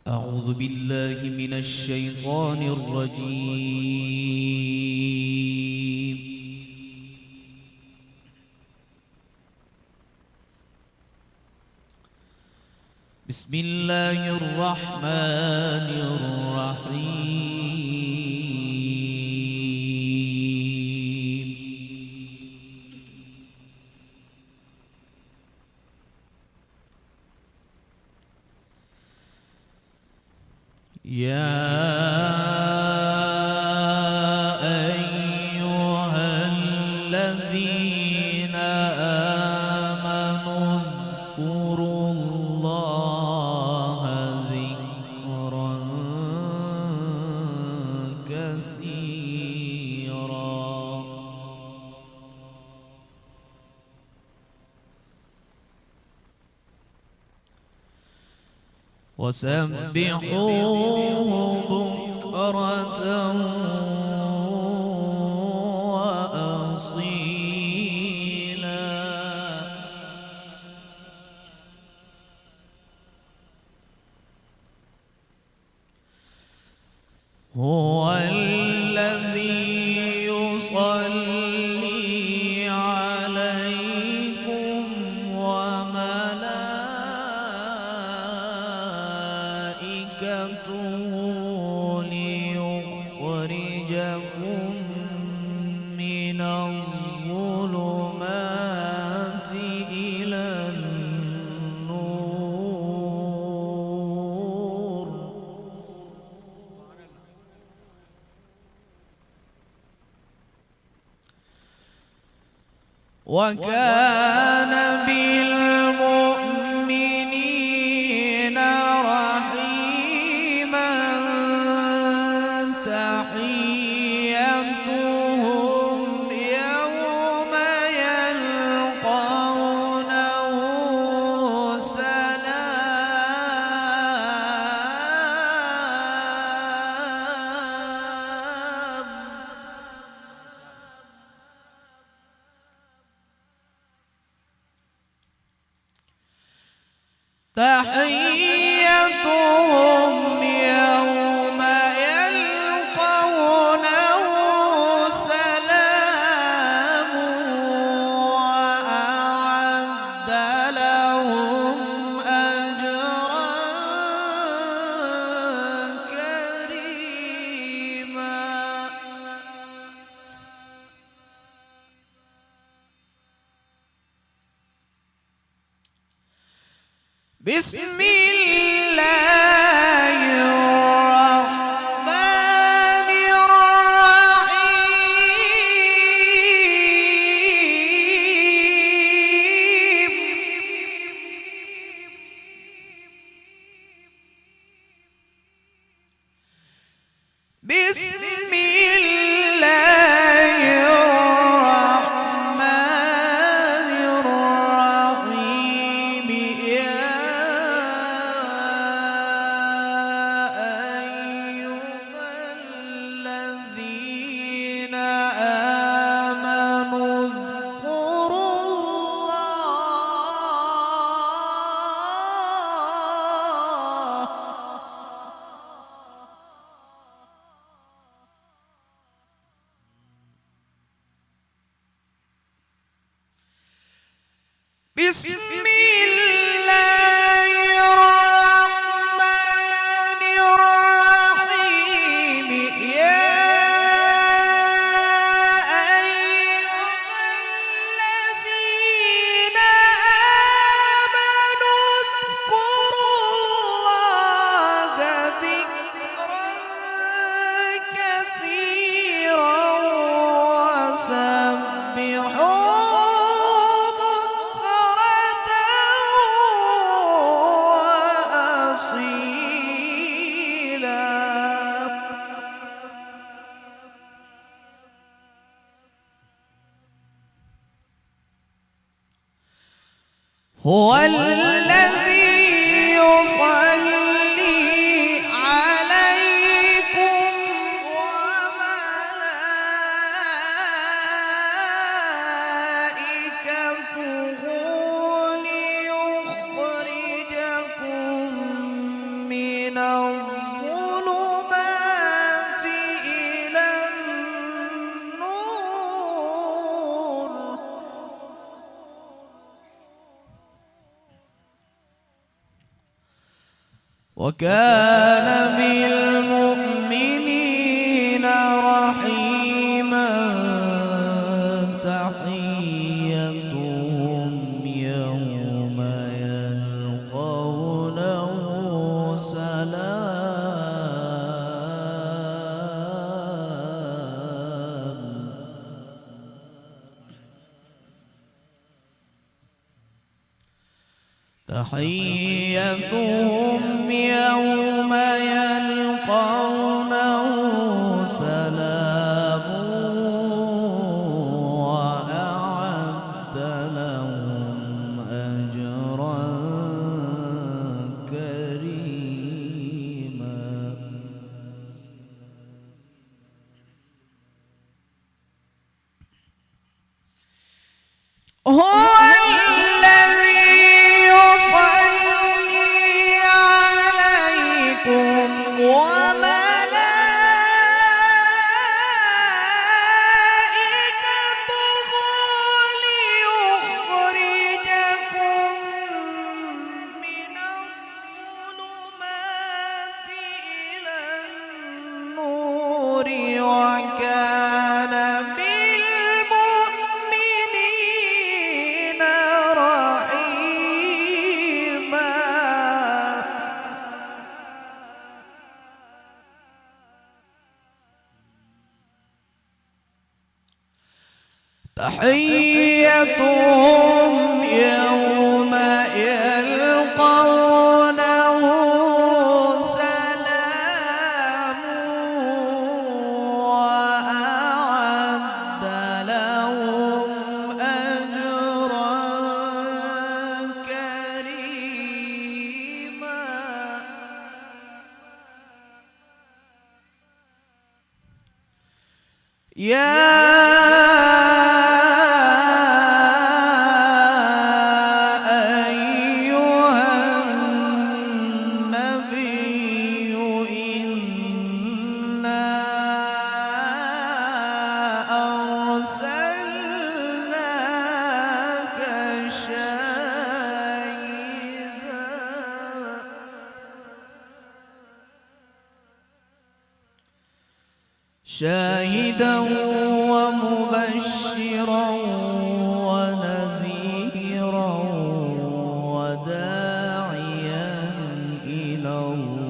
أعوذ بالله من الشيطان الرجيم. بسم الله الرحمن الرحيم. يا أيها الذين آمنوا اذكروا الله ذكرا كثيرا وسبحوه بكرة وأصيلا هو الذي يصلي عليكم وملائكته ليخرجكم من الظلمات إلى النور وكان بالمؤمنين رحيما تحيتهم يوم يلقونه سلام تحيتهم يوم يلقونه سلام وأعد لهم أجرا كريما بسم الله الرحمن الرحيم بسم الله الرحمن الرحيم يا أيها الذين آمنوا اذكروا الله بسم الله الرحمن الرحيم يا أيها الذين آمنوا اذكروا الله ذكرا كثيرا وسبحوه هو الذي يصلي عليكم وملائكته ليخرجكم من الظلمات إلى النور وكان بالمؤمنين رحيما تحيتهم يوم يلقونه سلام تحيتهم يوم يلقونه سلام وأعد لهم أجرا كريما هو وكان بالمؤمنين رحيما تحيتهم يوم يلقونه سلام وأعد لهم أجرا كريما شاهدا ومبشرا ونذيرا وداعيا إلى الله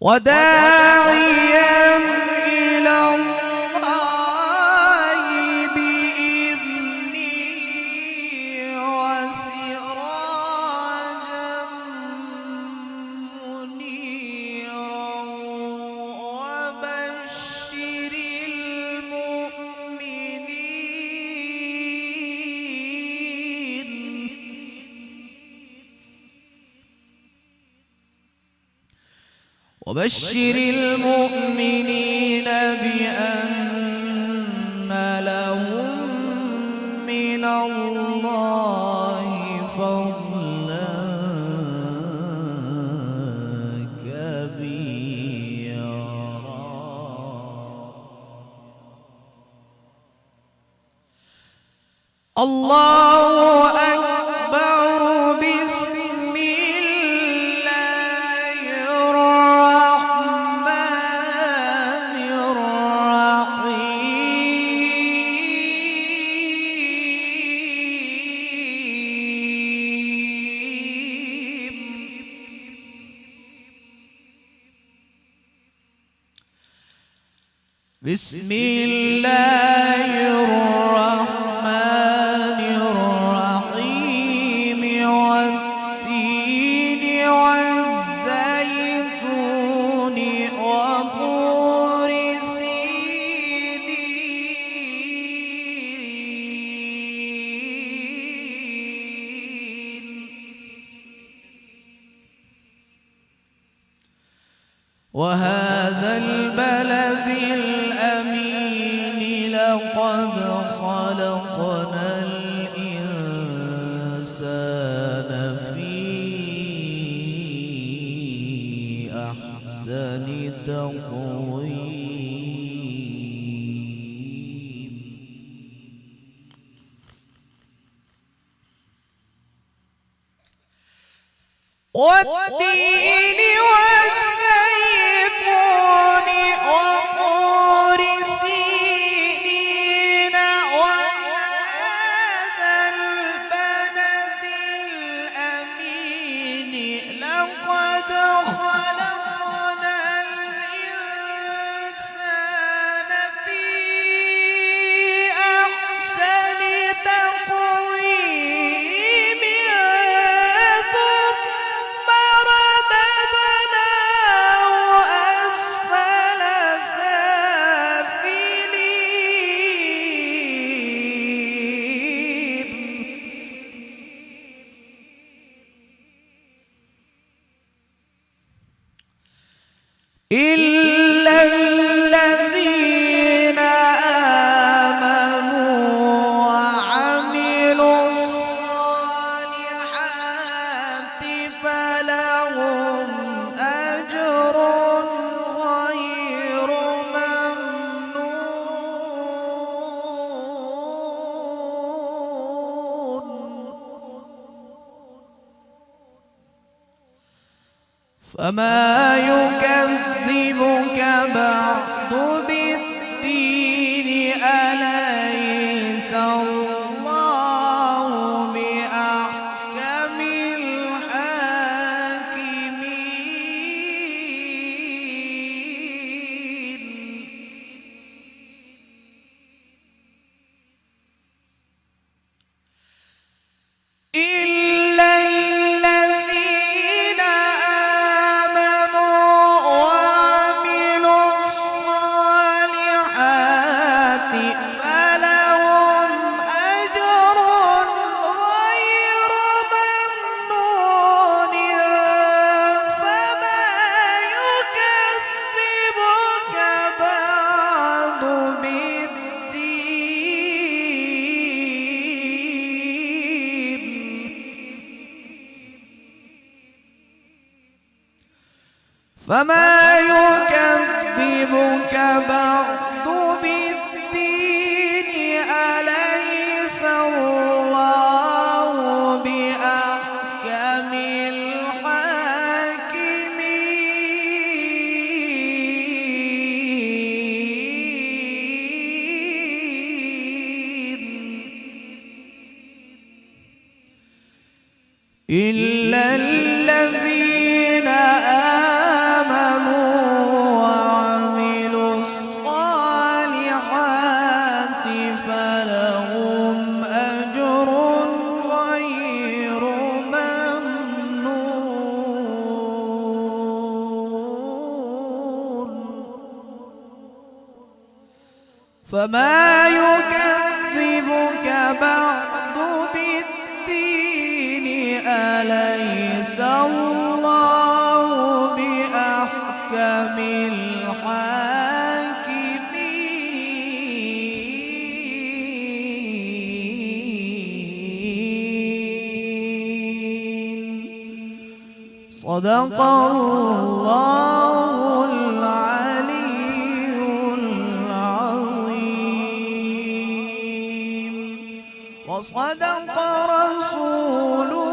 وداعيا إلى الله بإذنه وسراجا منيرا وبشر المؤمنين بأن لهم من الله فضلا كبيرا الله أكبر بسم الله الرحمن الرحيم بسم الله الرحمن الرحيم والتين والزيتون وطور سينين وهذا البلد الأمين لقد خلقنا الإنسان في أحسن تقويم والتين والزيتون وطور سينين وهذا البلد الأمين لقد خلقنا الإنسان في أحسن تقويم ثم رددناه أسفل سافلين إلا الذين آمنوا وعملوا الصالحات فلهم أجر غير ممنون فما يكذبك بعد بالدين أليس الله بأحكم الحاكمين إلا الذين آمنوا وعملوا الصالحات فلهم أجر غير ممنون فما يكذبك بعد بالدين فما يكذبك بعد بالدين أليس الله بأحكم الحاكمين إلا الذين آمنوا وعملوا الصالحات فلهم أجر غير ممنون فما يكذبك بعد بالدين أليس الله بأحكم الحاكمين صدق الله العلي العظيم وصدق رسوله